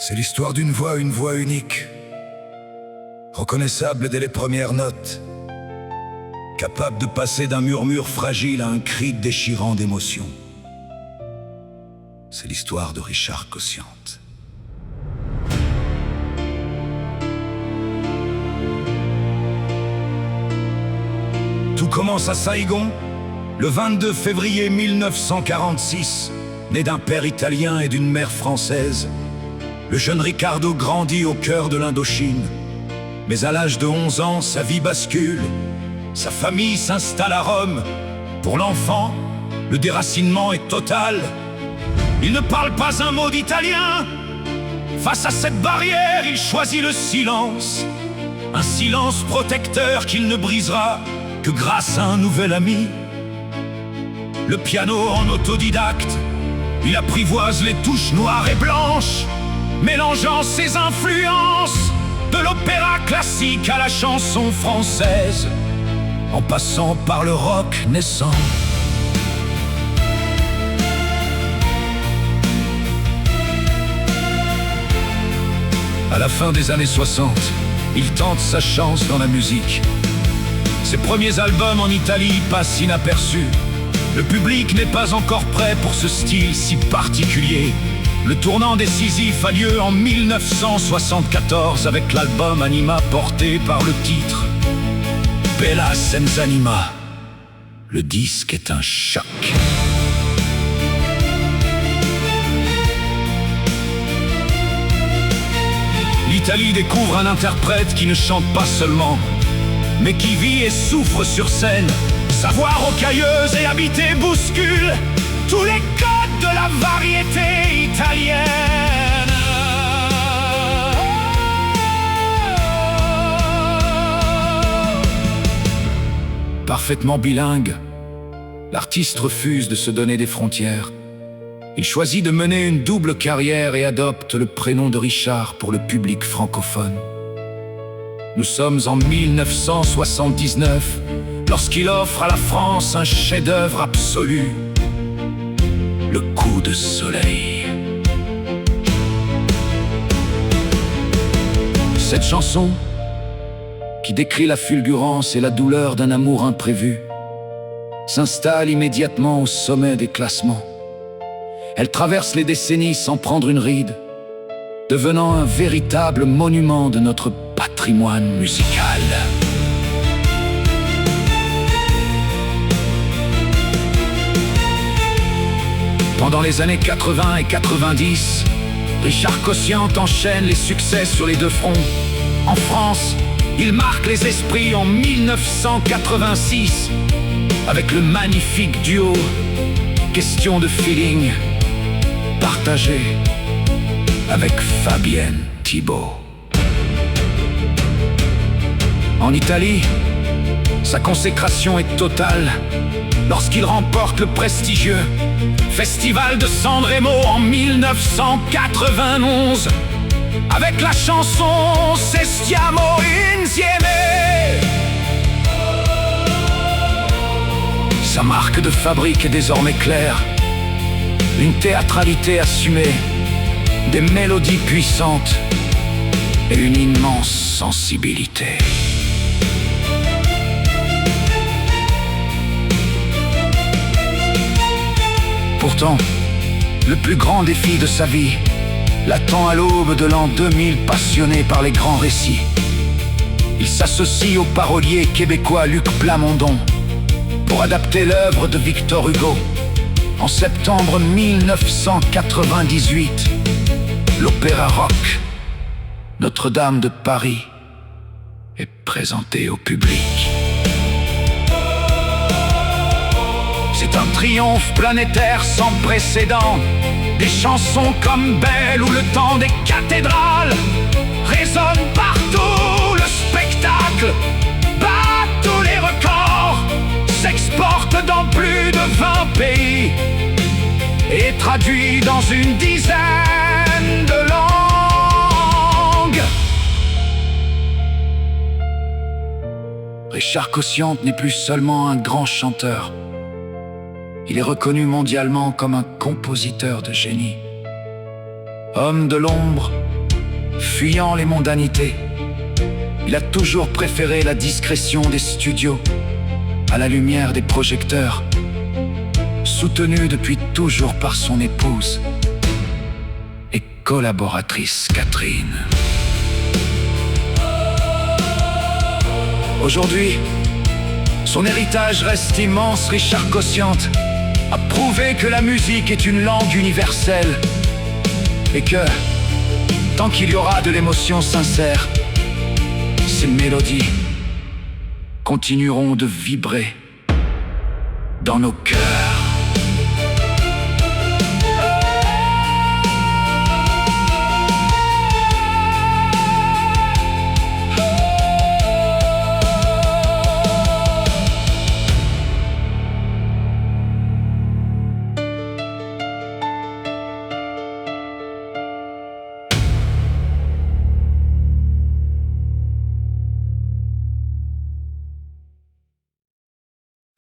C'est l'histoire d'une voix unique, reconnaissable dès les premières notes, capable de passer d'un murmure fragile à un cri déchirant d'émotion. C'est l'histoire de Richard Cossiante. Tout commence à Saïgon, le 22 février 1946. Né d'un père italien et d'une mère française, le jeune Ricardo grandit au cœur de l'Indochine. Mais à l'âge de 11 ans, sa vie bascule. Sa famille s'installe à Rome. Pour l'enfant, le déracinement est total. Il ne parle pas un mot d'italien. Face à cette barrière, il choisit le silence. Un silence protecteur qu'il ne brisera que grâce à un nouvel ami. Le piano en autodidacte, il apprivoise les touches noires et blanches, mélangeant ses influences de l'opéra classique à la chanson française, en passant par le rock naissant. À la fin des années 60, il tente sa chance dans la musique. Ses premiers albums en Italie passent inaperçus. Le public n'est pas encore prêt pour ce style si particulier. Le tournant décisif a lieu en 1974 avec l'album Anima porté par le titre Bella senza anima. Le disque est un choc. L'Italie découvre un interprète qui ne chante pas seulement, mais qui vit et souffre sur scène. Sa voix rocailleuse et habitée bouscule tous les codes de la variété italienne. Parfaitement bilingue, l'artiste refuse de se donner des frontières. Il choisit de mener une double carrière et adopte le prénom de Richard pour le public francophone. Nous sommes en 1979, lorsqu'il offre à la France un chef-d'œuvre absolu, Le coup de soleil. Cette chanson, qui décrit la fulgurance et la douleur d'un amour imprévu, s'installe immédiatement au sommet des classements. Elle traverse les décennies sans prendre une ride, devenant un véritable monument de notre patrimoine musical. Pendant les années 80 et 90, Richard Cossiante enchaîne les succès sur les deux fronts. En France, il marque les esprits en 1986 avec le magnifique duo Question de feeling, partagé avec Fabienne Thibault. En Italie, sa consécration est totale lorsqu'il remporte le prestigieux Festival de Sanremo en 1991 avec la chanson Se stiamo insieme. Sa marque de fabrique est désormais claire, une théâtralité assumée, des mélodies puissantes et une immense sensibilité. Pourtant, le plus grand défi de sa vie l'attend à l'aube de l'an 2000, passionné par les grands récits. Il s'associe au parolier québécois Luc Plamondon pour adapter l'œuvre de Victor Hugo. En septembre 1998, l'opéra rock Notre-Dame de Paris est présenté au public. C'est un triomphe planétaire sans précédent. Des chansons comme Belle ou Le temps des cathédrales résonnent partout. Le spectacle bat tous les records, s'exporte dans plus de 20 pays et traduit dans une dizaine de langues. Richard Cossiante n'est plus seulement un grand chanteur. Il est reconnu mondialement comme un compositeur de génie. Homme de l'ombre, fuyant les mondanités, il a toujours préféré la discrétion des studios à la lumière des projecteurs, soutenu depuis toujours par son épouse et collaboratrice Catherine. Aujourd'hui, son héritage reste immense. Richard Cossiante a prouvé que la musique est une langue universelle et que, tant qu'il y aura de l'émotion sincère, ces mélodies continueront de vibrer dans nos cœurs.